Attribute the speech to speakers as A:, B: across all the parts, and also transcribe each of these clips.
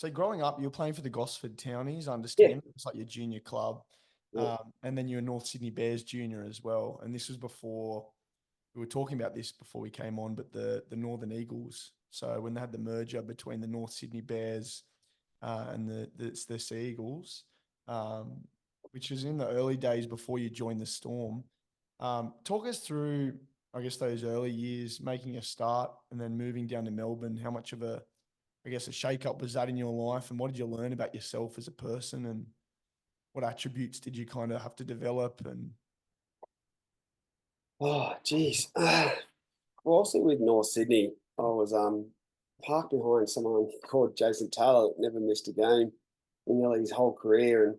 A: So growing up, you were playing for the Gosford Townies, I
B: Yeah,
A: understand. It's like your junior club.
B: yeah.
A: And then you were North Sydney Bears junior as well. And this was before, we were talking about this before we came on, but the Northern Eagles. So when they had the merger between the North Sydney Bears and the Sea Eagles, um, which was in the early days before you joined the Storm. Talk us through, I guess, those early years, making a start and then moving down to Melbourne. How much of a, I guess, a shake-up was that in your life, and what did you learn about yourself as a person, and what attributes did you kind of have to develop? And
B: Oh, geez. Well, obviously with North Sydney, I was parked behind someone called Jason Taylor that never missed a game in nearly his whole career, and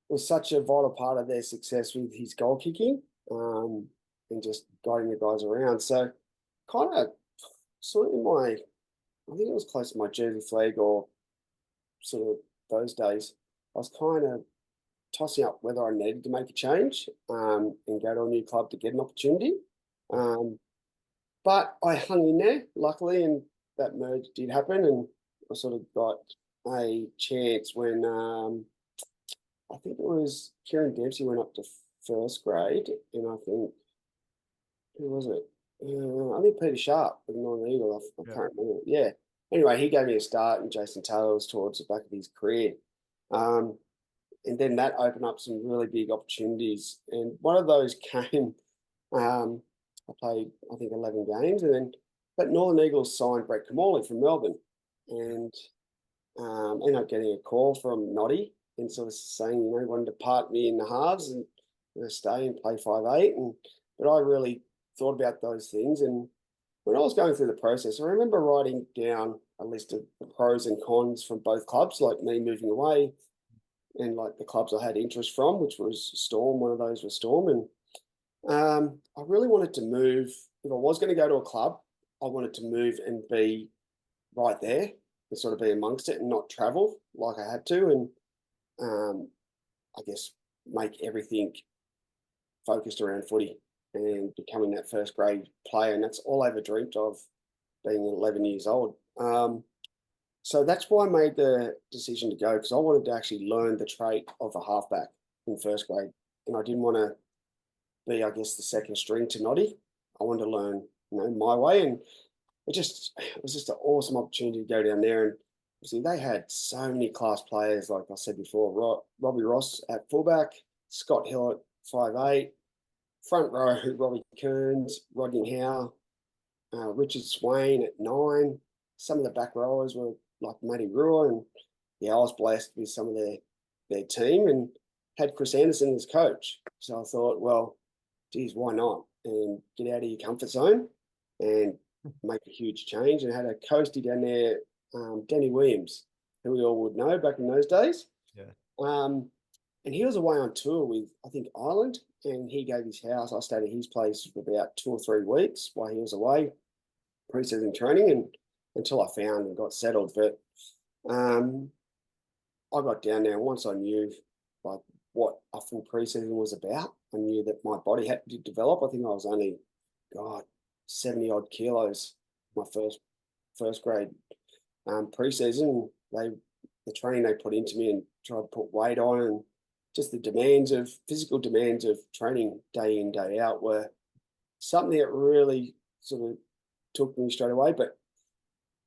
B: was such a vital part of their success with his goal kicking and just guiding the guys around. So, kind of, sort of in my, I think it was close to my jersey flag or sort of those days. I was kind of tossing up whether I needed to make a change and go to a new club to get an opportunity. Um, but I hung in there, luckily, and that merge did happen. And I sort of got a chance when I think it was Kieran Dempsey went up to first grade, and I think, who was it? I think Peter Sharp with the Northern Eagle. I
A: yeah,
B: can't remember. Yeah. Anyway, he gave me a start, and Jason Taylor was towards the back of his career. Um, and then that opened up some really big opportunities. And one of those came, I played, I think, 11 games. And then but Northern Eagles signed Brett Kamali from Melbourne. And ended up getting a call from Noddy and sort of saying, he wanted to part me in the halves and stay and play 5'8". But I really thought about those things. And when I was going through the process, I remember writing down a list of the pros and cons from both clubs, like me moving away and like the clubs I had interest from, which was Storm. One of those was Storm. And I really wanted to move. If I was going to go to a club, I wanted to move and be right there and sort of be amongst it and not travel like I had to. And I guess make everything focused around footy and becoming that first grade player. And that's all I ever dreamt of being 11 years old. So that's why I made the decision to go, because I wanted to actually learn the trait of a halfback in first grade. And I didn't want to be, I guess, the second string to Noddy. I wanted to learn, my way. And it was just an awesome opportunity to go down there. And see, they had so many class players, like I said before, Robbie Ross at fullback, Scott Hill at 5'8", front row, Robbie Kearns, Rodney Howe, Richard Swain at 9. Some of the back rowers were like Matty Brewer, and yeah, I was blessed with some of their team and had Chris Anderson as coach. So I thought, well, geez, why not? And get out of your comfort zone and make a huge change. And had a coastie down there, Danny Williams, who we all would know back in those days.
A: yeah,
B: Um, and he was away on tour with, I think, Ireland, and he gave his house. I stayed at his place for about 2 or 3 weeks while he was away, pre-season training, and until I found and got settled. But I got down there, and once I knew like what a full pre-season was about, I knew that my body had to develop. I think I was only, God, 70 odd kilos my first grade pre-season. The training they put into me and tried to put weight on, and just the physical demands of training day in, day out were something that really sort of took me straight away. But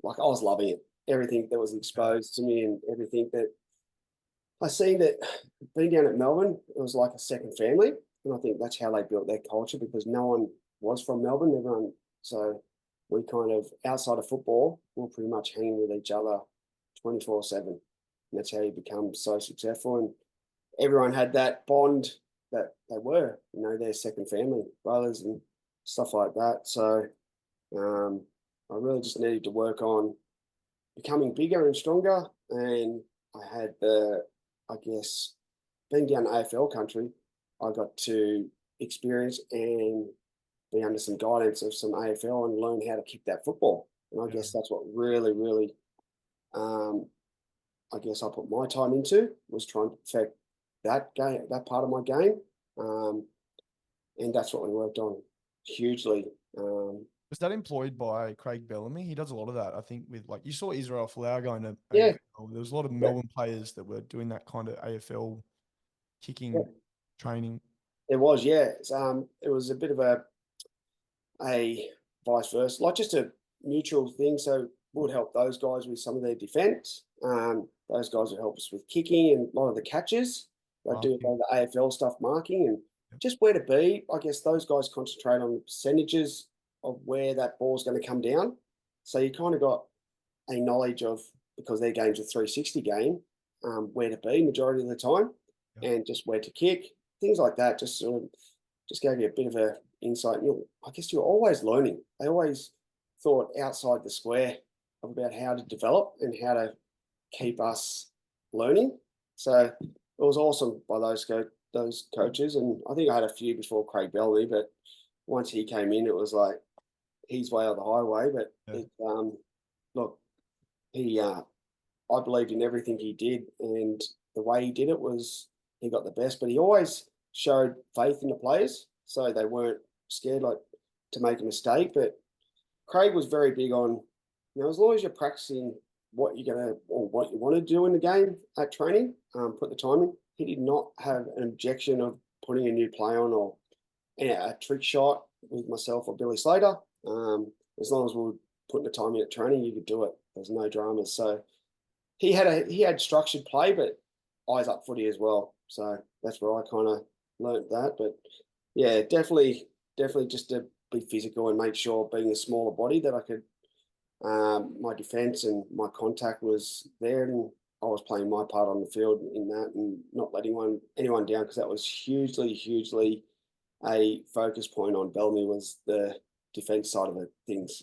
B: like, I was loving it. Everything that was exposed to me and everything that I seen, that being down at Melbourne, it was like a second family. And I think that's how they built their culture, because no one was from Melbourne. Everyone, so we kind of, outside of football, we're pretty much hanging with each other 24/7. And that's how you become so successful. And everyone had that bond that they were, their second family, brothers and stuff like that. So I really just needed to work on becoming bigger and stronger. And I had I guess, being down AFL country, I got to experience and be under some guidance of some AFL and learn how to kick that football. And I
A: yeah,
B: guess that's what really, really, I guess I put my time into, was trying to perfect that game, that part of my game. And that's what we worked on hugely.
A: Was that employed by Craig Bellamy? He does a lot of that, I think, with like you saw Israel Folau going to
B: Yeah,
A: AFL. There was a lot of
B: yeah,
A: Melbourne players that were doing that kind of AFL
B: yeah.
A: kicking training.
B: It was, yeah. It was a bit of a vice versa, like just a mutual thing. So would help those guys with some of their defence. Those guys would help us with kicking and a lot of the catches. They do a
A: Marking.
B: lot of the AFL stuff, marking and
A: Yep.
B: just where to be. I guess those guys concentrate on the percentages of where that ball's going to come down. So you kind of got a knowledge of, because their game's a 360 game, where to be majority of the time,
A: Yep.
B: and just where to kick, things like that. Just sort of just gave you a bit of a insight. I guess you're always learning. They always thought outside the square about how to develop and how to keep us learning. So it was awesome by those coaches, and I think I had a few before Craig Bellamy, but once he came in, it was like his way or the highway. But
A: Yeah.
B: look, he I believed in everything he did, and the way he did it was he got the best. But he always showed faith in the players, so they weren't scared like to make a mistake. But Craig was very big on, as long as you're practicing what you're gonna or what you want to do in the game at training, put the time in. He did not have an objection of putting a new play on or a trick shot with myself or Billy Slater. As long as we were putting the time in at training, you could do it. There's no dramas. So he had structured play, but eyes up footy as well. So that's where I kind of learnt that. But yeah, definitely just to be physical and make sure, being a smaller body, that I could, my defence and my contact was there, and I was playing my part on the field in that, and not letting anyone down, because that was hugely a focus point on Bellamy, was the defence side of it, things.